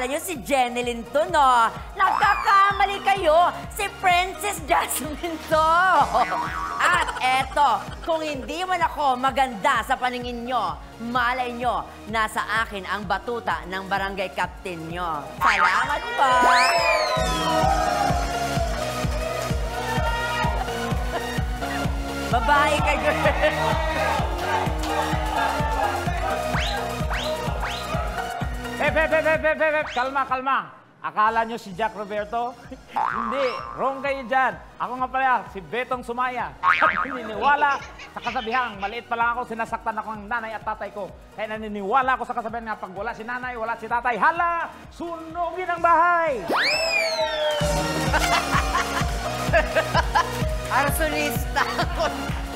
akala nyo si Jeneline to, no? Nagkakamali kayo. Si Princess Jasmine to. At eto, kung hindi man ako maganda sa paningin nyo, malay nyo, nasa akin ang batuta ng barangay captain nyo. Salamat po! Babae ka, girl! Kalma. Akala nyo si Jack Roberto? Hindi, wrong kayo dyan. Ako nga pala, si Betong Sumaya. Naniniwala sa kasabihang, maliit pa lang ako, sinasaktan ako ng nanay at tatay ko. Kaya naniniwala ako sa kasabihan nga, pag wala si nanay, wala si tatay, hala, sunugin ang bahay!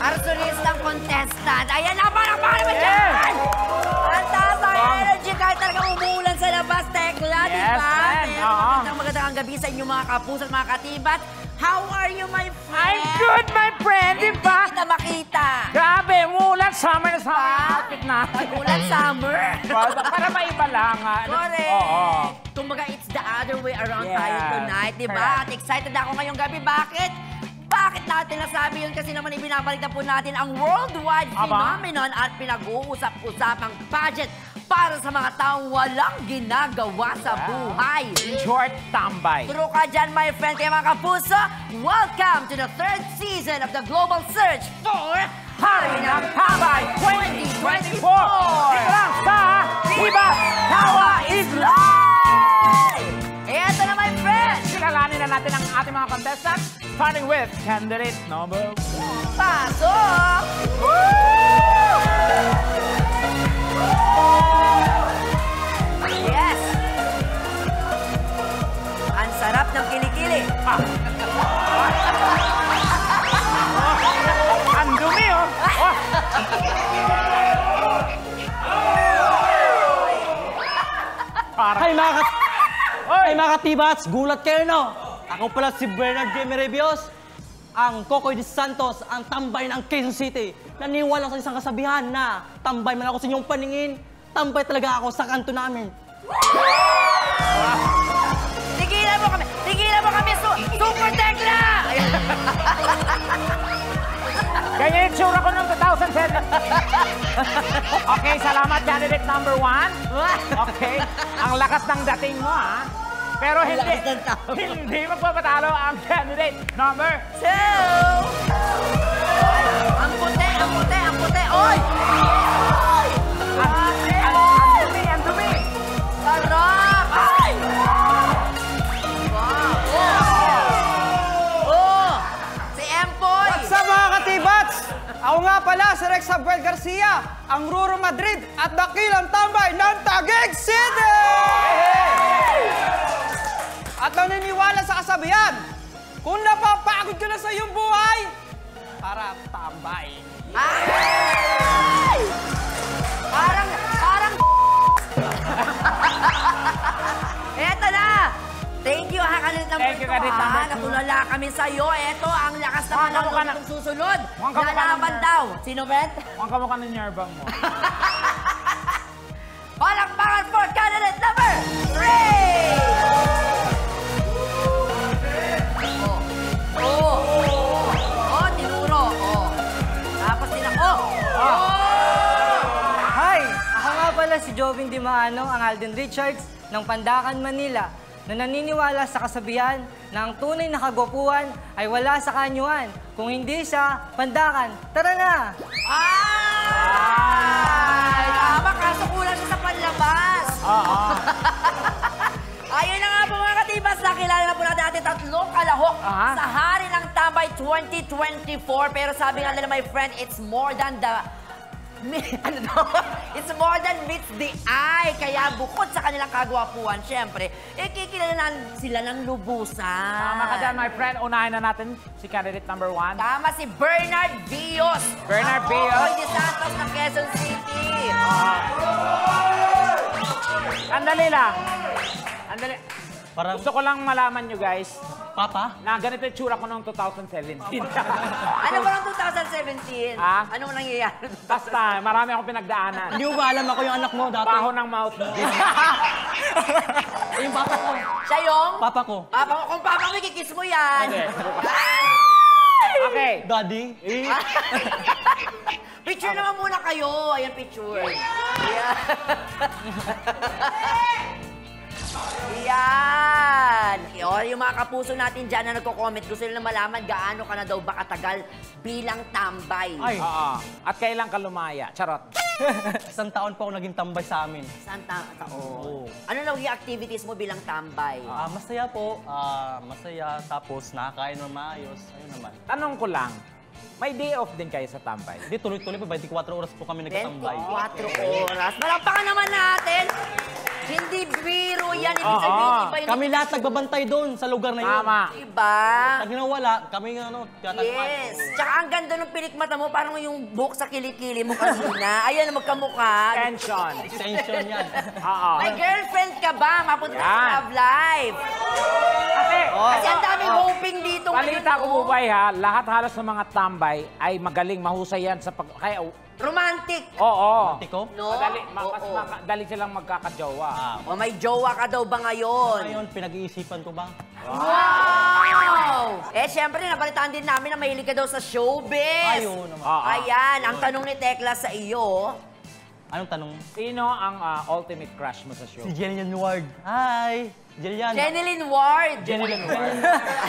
Arsonistang contestant. Ayan na, para ba dyan? Ang taas ang energy kahit talagang umuulan sa labas, Tekla, di ba? Magandang gabi sa inyong mga kapuso at mga katibat. How are you, my friend? I'm good, my friend, di ba? Hindi kita makita. Grabe, umuulan, summer na sa outfit natin. Pag-ulan, summer. Para maiba lang. Correct. Kumbaga, it's the other way around tayo tonight, di ba? At excited ako ngayong gabi. Bakit? Bakit natin nasabi yun? Kasi naman ibinabalik na po natin ang worldwide phenomenon at pinag-uusap-usapang pageant para sa mga taong walang ginagawa sa buhay. Short tambay. True ka dyan, my friend. Kaya mga kapuso, welcome to the 3rd season of the Global Search for Hari ng Tambay 2024! Dito lang sa Viva Tawa is Live! Eto na, my friend! Kilalanin na natin ang ating mga contestants, starting with candidate number 1. Pasok! Yes! Ang sarap ng kilikili. Ang dumi, oh! Ay mga katibats, gulat kayo, no? Ako pala si Bernard J. Merebios, ang Kokoy de Santos, ang tambay ng Quezon City. Naniwala sa isang kasabihan na tambay man ako sa inyong paningin, tambay talaga ako sa kanto namin. Tigilan mo kami! Tigilan mo kami! Super Tekla! Ganyan yung tsura ko ng 2007. Okay, salamat candidate number 1. Okay, ang lakas ng dating mo, ha? Pero hindi magpapatalo ang candidate number 2. Ang puti! Oy! Ang dumi! Sarap! Ay! Oh! Si Empoy! What's up mga katibats? Ako nga pala si Rex Abel Garcia, ang Ruro Madrid at dakilang tambay ng Taguig City! At naniniwala sa kasabihan, kung napapagod ka na sa iyong buhay, para tambay. Ay! Parang... Eto na! Thank you, ha, kanil number 2, ha? Natulala kami sa'yo. Eto, ang lakas naman ng lutong susunod. Lalaban daw. Sino, Bet? Huwag ka mukha ng yerbang mo. Palakpakan for candidate number 3! Tinuro. Tapos Hi! Ako nga pala si Jovin Di Maano, ang Alden Richards ng Pandakan, Manila, na naniniwala sa kasabihan na ang tunay na kagwapuhan ay wala sa kanyuan. Kung hindi sa Pandakan, tara na! Ay! Tama, kaso kulang siya sa panlabas. Ayun na nga po mga katibas, nakilala na po natin ating tatlong kalahok sa Hari ng Tambay 2024. Pero sabi nga nila, my friend, it's more than the... It's more than meets the eye. Kaya bukod sa kanilang kagwapuan, syempre, kikilala sila ng lubusan. Tama ka dyan, my friend. Unahin na natin si candidate number 1. Tama, si Bernard Bios. Bernard Bios. Kokoy de Santos ng Quezon City. Andali lang. Andali. Gusto ko lang malaman nyo, guys. Papa? Na ganito yung tsura ko noong 2017. Ano ba ng 2017? Ha? Ano mo nangyayari? Basta, marami akong pinagdaanan. Hindi mo ba alam ako yung anak mo dati? Baho ng mouth mo. Yung papa ko. Siya yung? Papa ko. Papa ko, kung papa ko, ikikis mo yan. Okay. Okay. Daddy? Picture naman muna kayo. Ayan, picture. Ayan. Ayan. O, yung mga kapuso natin dyan na nagko-comment, gusto nila malaman gaano ka na daw ba katagal bilang tambay. Ay, Oo. At kailan ka lumaya? Charot. isang taon pa ako naging tambay sa amin. Saan taon? Oo. Ano na yung activities mo bilang tambay? Masaya po. Masaya. Tapos nakakain ng maayos. Ayun naman. Tanong ko lang, may day off din kayo sa tambay? Hindi, tuloy-tuloy po. 24 oras po kami nagtatambay. 24 oras. Malampakan naman natin. Hindi biro yan. Ibig sabihin, iba yung... Kami lahat nagbabantay doon sa lugar na yun. Tama. Diba? Pag nawala, kami nga tiyatagpan. Yes. Tsaka ang ganda ng pilikmata mo, parang yung buhok sa kilikili mo kanina. Ayan, magkamukha. Tension. Extension yan. Oo. May girlfriend ka ba? Mapunta ka sa Yan. Love Life. Kasi, Kasi ang daming hoping dito. balita ko po ba ha, lahat halos ng mga tambay ay magaling, mahusay yan sa pag... Kaya, Romantic. oo. Tiko? No? Madali, mas Oo. madali silang magkakajowa. O may jowa ka daw ba ngayon? Ngayon, pinag-iisipan ko ba? Wow! Eh, syempre, nabalitaan din namin na mahilig ka daw sa showbiz. Ayun naman. Oo. Ayan, ang tanong ni Tekla sa iyo, Anong tanong? Sino ang ultimate crush mo sa show? Si Jillian Ward. Hi! Jillian. Jeneline Ward.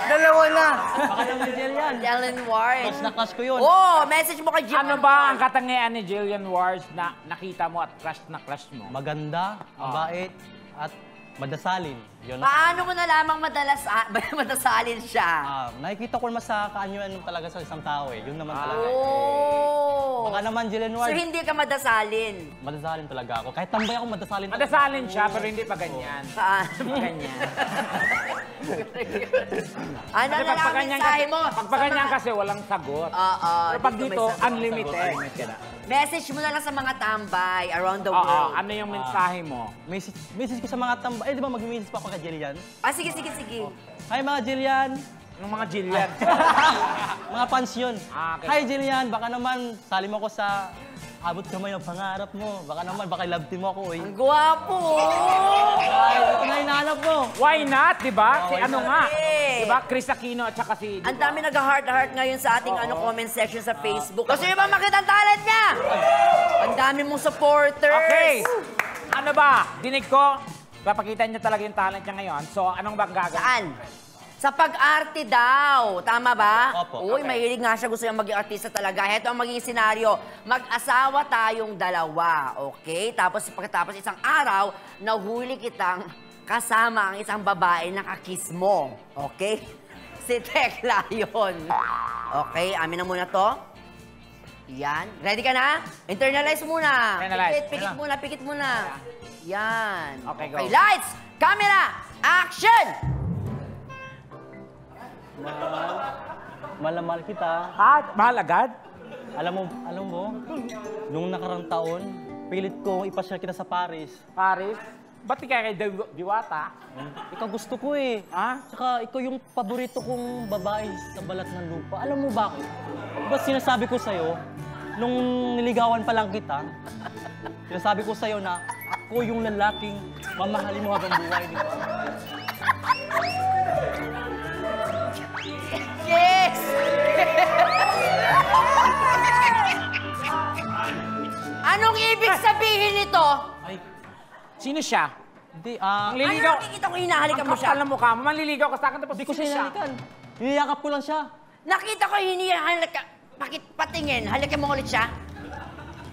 Dalawa na. Baka naman si Jillian. Jeneline Ward. Crush na crush ko yun. Oh, message mo kay Jillian Ano ba ang katangian ni Jillian Ward na nakita mo at crush na crush mo? Maganda, mabait, at madasalin. Yun. Paano mo nalamang madasalin siya? Nakikita ko naman sa kaanyuan talaga sa isang tao eh. Yun naman talaga. Oh. Baka naman Jillian So Ward. hindi ka madasalin. Madasalin talaga ako. Kahit tambay ako, madasalin talaga. Madasalin siya, pero hindi pa ganyan. Paano? Ganyan. Ano na lang ang mensahe mo? Pag paganyan kasi, walang sagot. Oo. Pero pag may dito, sagot. unlimited. Message mo na lang sa mga tambay around the Oo, world. ano yung mensahe mo? Message ko sa mga tambay. Eh, di ba mag-message pa ako kay Jillian? Sige. Hi mga Jillian! Yung mga Jillian. Mga fans yun. Okay. Hi Jillian! Baka naman, sali mo ko sa abot kamay ng pangarap mo. Baka naman, baka love team mo ako eh. Ang gwapo! Ay, ito na hinahanap mo. Why not, di ba? Si ano nga? Eh. Di ba? Chris Aquino at saka si... Ang dami nag-heart-heart ngayon sa ating comment section sa Facebook. Kasi ba makita ang talent niya? Ang dami mong supporters. Okay. Ano ba? Dinig ko, papakita niya talaga yung talent niya ngayon. So, anong bang gagawin? Saan? Sa pag-arte daw. Tama ba? Opo. Uy, mahilig nga siya. Gusto niya maging artista talaga. Heto ang magiging senaryo. Mag-asawa tayong dalawa. Okay? Tapos pagkatapos isang araw, nahuli kitang kasama ang isang babae na kakiss mo. Okay? Si Tekla yun. Okay, amin na muna to. Yan. Ready ka na? Internalize muna. Internalize. Pikit muna. Yan. Okay, go. Lights, camera, action! Malamal kita. Ha? Mahal agad? Alam mo, nung nakarang taon, pilit ko ipasyal kita sa Paris. Paris? Ba't di kaya kay Diwata? Ikaw gusto ko eh. Ha? Tsaka ikaw yung paborito kong babae sa balat ng lupa. Alam mo bakit? Ba't sinasabi ko sa'yo, nung niligawan pa lang kita, sinasabi ko sa'yo na ako yung lalaking mamahalin mo habang buhay, di ba? Yes! Anong ibig sabihin nito? Ay, Sino siya? hindi, Ano Liligaw. nakikita ko hinahalikan mo siya? Ang kapal ng mukha mo, manliligaw ka sa akin tapos hindi ko sino siya siya? hinalikan. Niyakap ko lang siya. Nakita ko hinahalikan. Bakit patingin? Halikan mo ulit siya?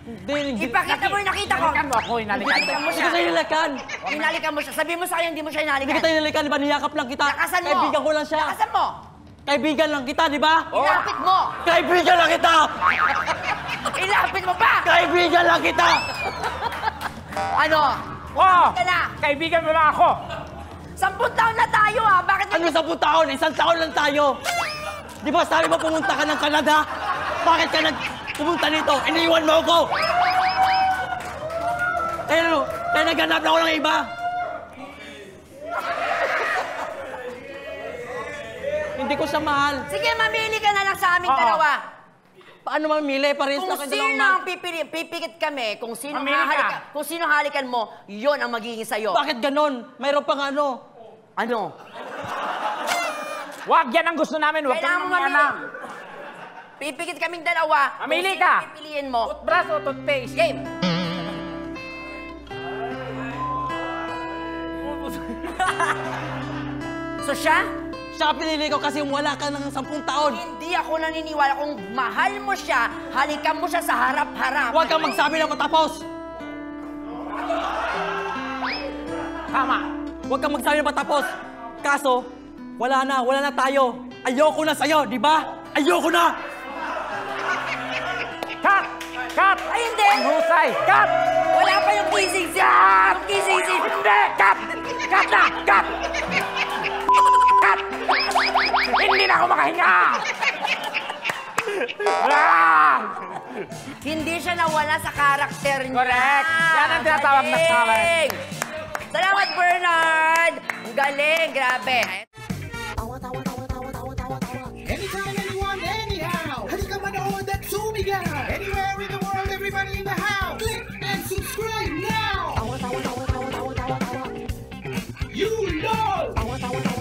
Hindi, Ipakita mo yung nakita ko. Hinalikan mo ako, hinalikan Hinalikan mo Hindi siya. ko siya hinalikan. Hinalikan mo siya. Sabihin mo sa akin, hindi mo siya Hindi hinalikan. kita hinalikan, di ba? Niyakap lang kita. Lakasan mo. Kaibigan ko lang siya. Lakasan mo. Kaibigan lang kita, di ba? Ilapit mo. Kaibigan lang kita! Ilapit mo pa. Kaibigan lang kita! Ano? Oh! Ka na. Kaibigan mo lang ako! 10 taon na tayo Bakit Ano 10 taon? 1 taon lang tayo. Di ba sabi mo pumunta ka ng Canada? Bakit ka pumunta dito? Iniwan mo ako! Kaya naghanap na ako ng iba. Hindi ko siya mahal. Sige, mamili ka na lang sa aming Oo. dalawa. Paano mamili? Parehas Kung na kayo sino dalawang ang pipikit kami, kung sino Mamili ka. kung sino halikan mo, yon ang magiging sa'yo. Bakit ganon? Mayroon pang ano? Ano? Wag, yan ang gusto namin. Wag ka Kailangan mo naman mamili. anak. Pipikit kaming dalawa. Mamili Kung sino ka. pipiliin mo. Toothbrush o toothpaste? Game. So siya? Siya pinili ko kasi wala ka ng 10 taon. Hindi ako naniniwala. Kung mahal mo siya, halikan mo siya sa harap-harap. Huwag kang magsabi na matapos. Tama. Huwag kang magsabi na matapos. Kaso, wala na tayo. Ayoko na sa'yo, di ba? Ayoko na! Cut! Cut! Ay, hindi! Ang husay! Cut! Wala pa yung kissing scene. Yung kissing scene. Hindi! Cut! Cut na! Cut! Cut! Hindi na ako makahinga! Ah! Hindi siya nawala sa karakter niya. Correct. Yan ang tinatawag na salad. Galing. Salamat, Bernard. Ang galing. Grabe. Anytime, anyone, anyhow. Halika manood at sumigaw. Anywhere in the world, everybody in the house. Click and subscribe now. You know.